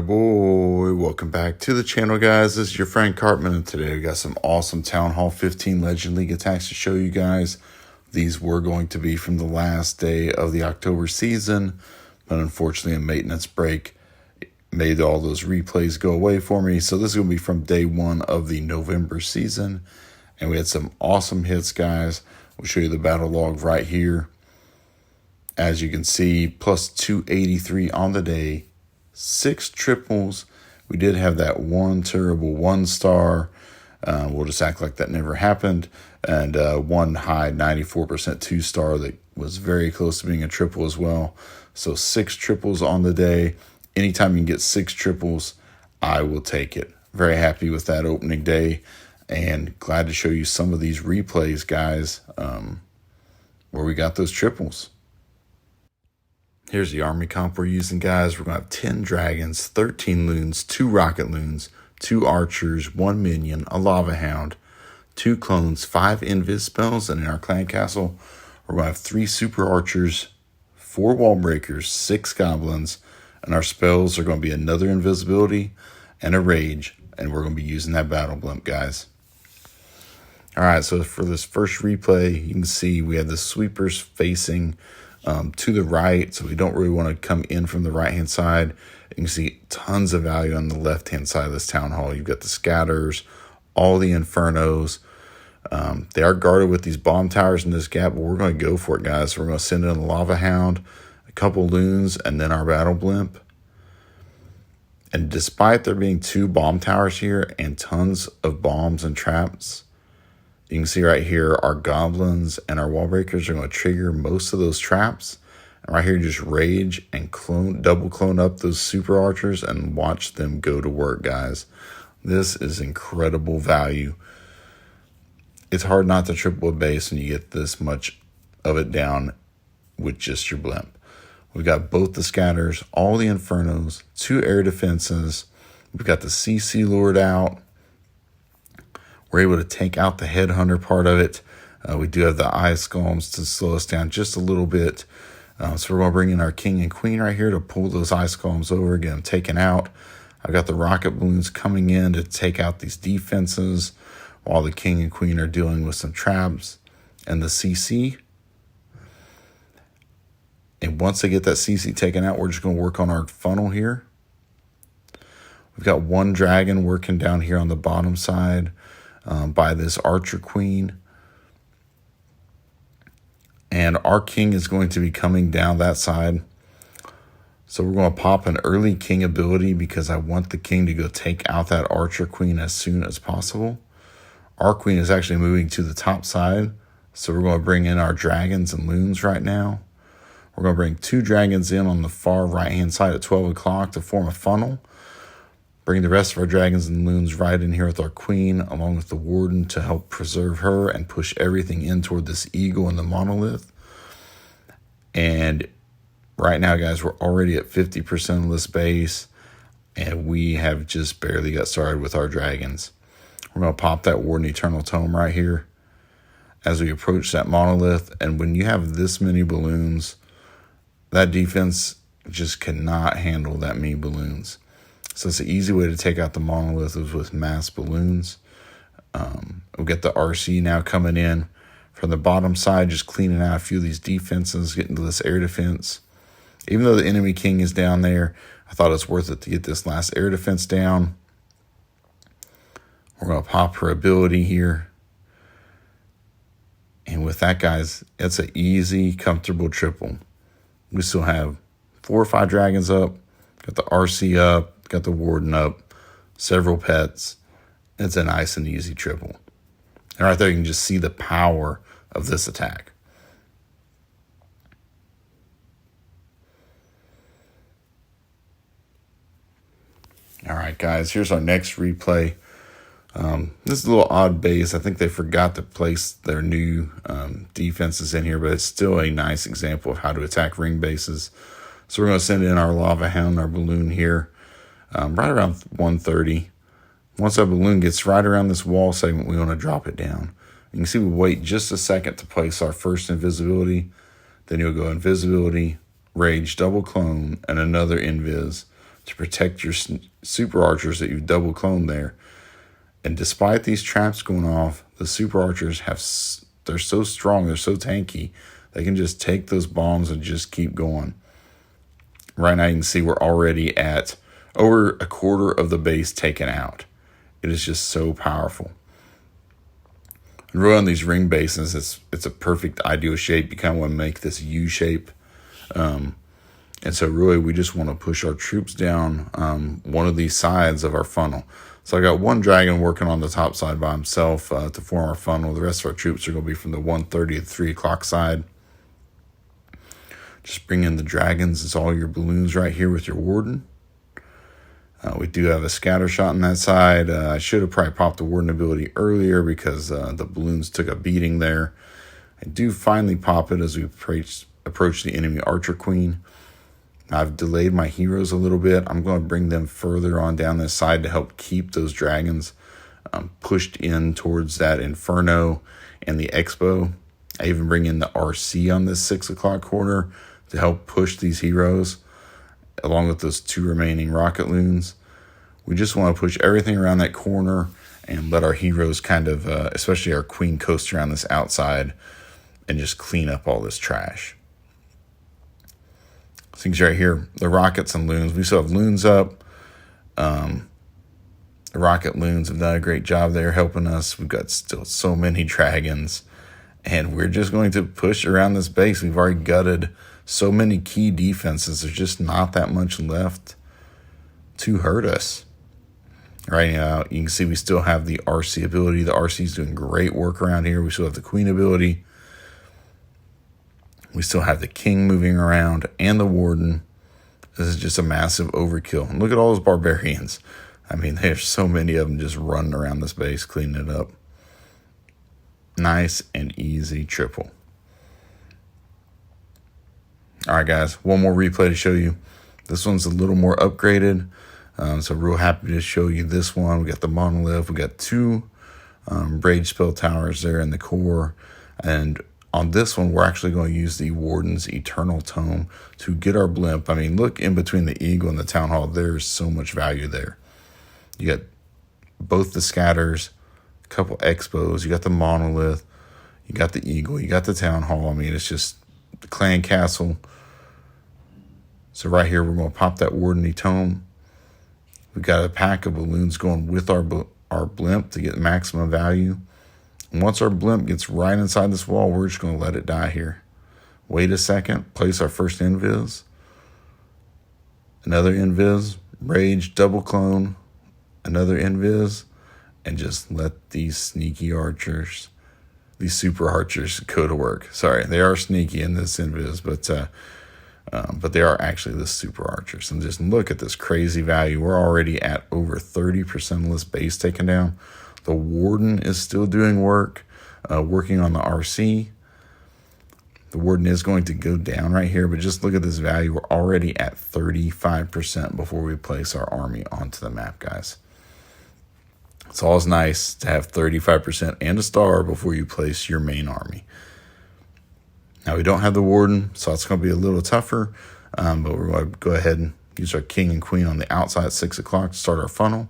Attaboy, welcome back to the channel, guys. This is your friend Cartman, and today we got some awesome Town Hall 15 Legend League attacks to show you guys. These were going to be from the last day of the October season, but unfortunately a maintenance break made all those replays go away for me. So this is going to be from day one of the November season, and we had some awesome hits, guys. We'll show you the battle log right here. As you can see, plus 283 on the day. 6 triples. We did have that one terrible 1-star. We'll just act like that never happened. And one high 94% 2-star that was very close to being a triple as well. So 6 triples on the day. Anytime you can get 6 triples, I will take it. Very happy with that opening day. And glad to show you some of these replays, guys, where we got those triples. Here's the army comp we're using, guys. We're going to have 10 dragons, 13 loons, 2 rocket loons, 2 archers, 1 minion, a lava hound, 2 clones, 5 invis spells, and in our clan castle, we're going to have 3 super archers, 4 wall breakers, 6 goblins, and our spells are going to be another invisibility and a rage, and we're going to be using that battle blimp, guys. All right, so for this first replay, you can see we have the sweepers facing to the right, so we don't really want to come in from the right hand side. You can see tons of value on the left hand side of this town hall. You've got the scatters, all the infernos. They are guarded with these bomb towers in this gap, but we're going to go for it, guys. So we're going to send in a lava hound, a couple loons, and then our battle blimp. And despite there being 2 bomb towers here and tons of bombs and traps, you can see right here, our goblins and our wall breakers are going to trigger most of those traps. And right here, just rage and double clone up those super archers and watch them go to work, guys. This is incredible value. It's hard not to triple a base when you get this much of it down with just your blimp. We've got both the scatters, all the infernos, 2 air defenses. We've got the CC lured out. We're able to take out the headhunter part of it. We do have the ice golems to slow us down just a little bit. So we're going to bring in our king and queen right here to pull those ice golems over, get them taken out. I've got the rocket balloons coming in to take out these defenses while the king and queen are dealing with some traps and the CC. And once they get that CC taken out, we're just going to work on our funnel here. We've got 1 dragon working down here on the bottom side by this archer queen. And our king is going to be coming down that side. So we're going to pop an early king ability because I want the king to go take out that archer queen as soon as possible. Our queen is actually moving to the top side. So we're going to bring in our dragons and loons right now. We're going to bring 2 dragons in on the far right hand side at 12 o'clock to form a funnel. Bring the rest of our dragons and loons right in here with our queen, along with the warden to help preserve her and push everything in toward this eagle and the monolith. And right now, guys, we're already at 50% of this base, and we have just barely got started with our dragons. We're going to pop that warden eternal tome right here as we approach that monolith. And when you have this many balloons, that defense just cannot handle that many balloons. So it's an easy way to take out the monolith is with mass balloons. We'll get the RC now coming in from the bottom side, just cleaning out a few of these defenses, getting to this air defense. Even though the enemy king is down there, I thought it's worth it to get this last air defense down. We're going to pop her ability here. And with that, guys, it's an easy, comfortable triple. We still have 4 or 5 dragons up, got the RC up, got the warden up, several pets. It's a nice and easy triple. And right there, you can just see the power of this attack. All right, guys, here's our next replay. This is a little odd base. I think they forgot to place their new defenses in here, but it's still a nice example of how to attack ring bases. So we're going to send in our lava hound, our balloon here. Right around 130. Once our balloon gets right around this wall segment, we want to drop it down. You can see we wait just a second to place our first invisibility. Then you'll go invisibility, rage, double clone, and another invis to protect your super archers that you've double cloned there. And despite these traps going off, the super archers they're so strong, they're so tanky, they can just take those bombs and just keep going. Right now you can see we're already at over a quarter of the base taken out. It is just so powerful. And really on these ring bases, it's a perfect ideal shape. You kind of want to make this U shape. And so really we just want to push our troops down one of these sides of our funnel. So I got one dragon working on the top side by himself to form our funnel. The rest of our troops are going to be from the 1:30 to 3 o'clock side. Just bring in the dragons. It's all your balloons right here with your warden. We do have a scatter shot on that side. I should have probably popped the warden ability earlier because the balloons took a beating there. I do finally pop it as we approach the enemy archer queen. I've delayed my heroes a little bit. I'm going to bring them further on down this side to help keep those dragons pushed in towards that Inferno and the Expo. I even bring in the RC on this 6 o'clock corner to help push these heroes, along with those 2 remaining rocket loons. We just want to push everything around that corner and let our heroes kind of, especially our queen, coast around this outside and just clean up all this trash. Things right here, the rockets and loons. We still have loons up. The rocket loons have done a great job there helping us. We've got still so many dragons, and we're just going to push around this base. We've already gutted so many key defenses. There's just not that much left to hurt us. Right now, you can see we still have the RC ability. The RC is doing great work around here. We still have the queen ability. We still have the king moving around and the warden. This is just a massive overkill. And look at all those barbarians. I mean, there's so many of them just running around this base, cleaning it up. Nice and easy triple. All right, guys, one more replay to show you. This one's a little more upgraded. So real happy to show you this one. We got the monolith. We got 2 rage spell towers there in the core. And on this one, we're actually going to use the Warden's Eternal Tome to get our blimp. I mean, look in between the Eagle and the Town Hall. There's so much value there. You got both the scatters, a couple expos. You got the monolith. You got the Eagle. You got the Town Hall. I mean, it's just the clan castle. So right here, we're going to pop that Warden Tome. We've got a pack of balloons going with our blimp to get maximum value. And once our blimp gets right inside this wall, we're just going to let it die here. Wait a second. Place our first invis. Another invis. Rage, double clone. Another invis. And just let these sneaky archers, these super archers, go to work. Sorry, they are sneaky in this invis, but they are actually the super archers. And just look at this crazy value. We're already at over 30% of this base taken down. The Warden is still doing work, working on the RC. The Warden is going to go down right here, but just look at this value. We're already at 35% before we place our army onto the map, guys. It's always nice to have 35% and a star before you place your main army. Now, we don't have the Warden, so it's going to be a little tougher, but we're going to go ahead and use our king and queen on the outside at 6 o'clock to start our funnel.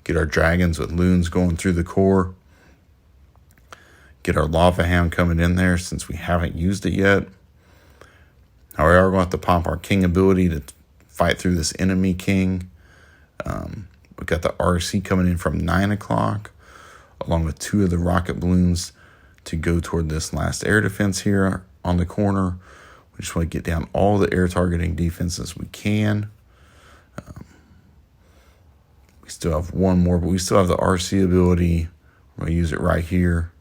Get our dragons with loons going through the core. Get our lava ham coming in there since we haven't used it yet. Now we are going to have to pop our king ability to fight through this enemy king. We've got the RC coming in from 9 o'clock, along with 2 of the rocket balloons to go toward this last air defense here on the corner. We just want to get down all the air targeting defenses we can. We still have one more, but we still have the RC ability. We're going to use it right here.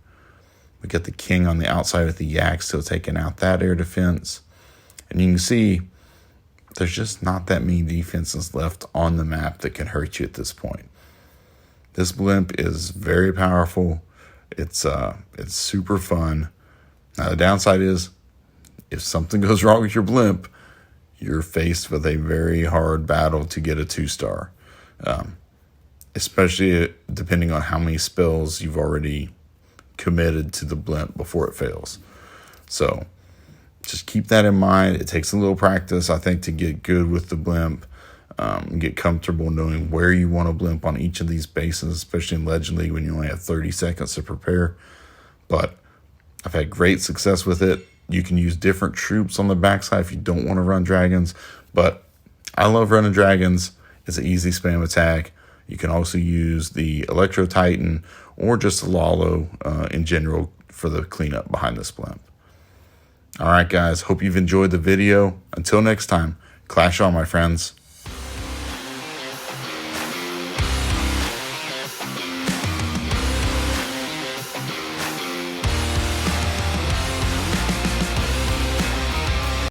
We got the king on the outside with the yak still taking out that air defense. And you can see there's just not that many defenses left on the map that can hurt you at this point. This blimp is very powerful. It's super fun. Now the downside is if something goes wrong with your blimp, you're faced with a very hard battle to get a 2-star. Especially depending on how many spells you've already committed to the blimp before it fails. So just keep that in mind. It takes a little practice, I think, to get good with the blimp. get comfortable knowing where you want to blimp on each of these bases, especially in Legend League when you only have 30 seconds to prepare. But I've had great success with it. You can use different troops on the backside if you don't want to run dragons, but I love running dragons. It's an easy spam attack. You can also use the Electro Titan or just the Lalo in general for the cleanup behind this blimp. All right, guys, hope you've enjoyed the video. Until next time, clash on, my friends.